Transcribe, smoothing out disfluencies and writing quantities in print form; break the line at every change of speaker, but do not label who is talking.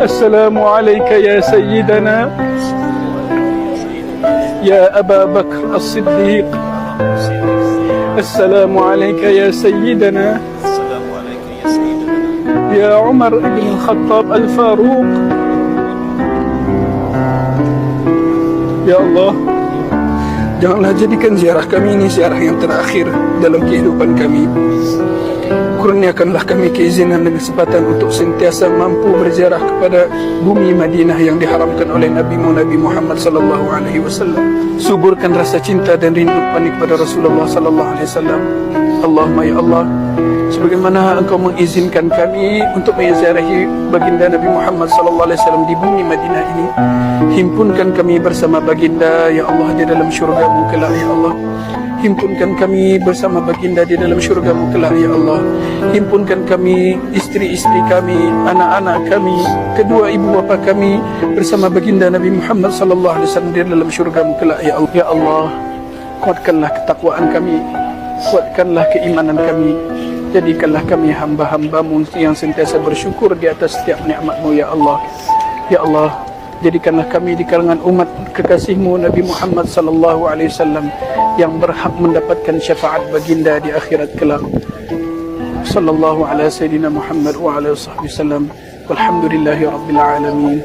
السلام عليك يا سيدنا يا أبا بكر الصديق. السلام عليك يا سيدنا يا عمر بن الخطاب الفاروق. Ya Allah, janganlah jadikan ziarah kami ini ziarah yang terakhir dalam kehidupan kami. Kurniakanlah kami keizinan dan kesempatan untuk sentiasa mampu berziarah kepada bumi Madinah yang diharamkan oleh Nabi Muhammad sallallahu alaihi wasallam. Suburkan rasa cinta dan rindu kami kepada Rasulullah sallallahu alaihi wasallam. Allahumma ya Allah, sebagaimana Engkau mengizinkan kami untuk menziarahi baginda Nabi Muhammad sallallahu alaihi wasallam di bumi Madinah ini, himpunkan kami bersama baginda ya Allah di dalam syurga-Mu kelak ya Allah. Himpunkan kami bersama baginda di dalam syurga-Mu kelak ya Allah. Himpunkan kami, istri-istri kami, anak-anak kami, kedua ibu bapa kami bersama baginda Nabi Muhammad sallallahu alaihi wasallam di dalam syurga-Mu kelak ya Allah. Ya Allah, kuatkanlah ketakwaan kami, kuatkanlah keimanan kami. Jadikanlah kami hamba-hamba-Mu yang sentiasa bersyukur di atas setiap nikmat-Mu ya Allah. Ya Allah, jadikanlah kami di kalangan umat kekasih-Mu Nabi Muhammad sallallahu alaihi wasallam yang berhak mendapatkan syafaat baginda di akhirat kelak. Sallallahu ala sayyidina Muhammad wa ala sahbihi wasallam. Walhamdulillahi rabbil alamin.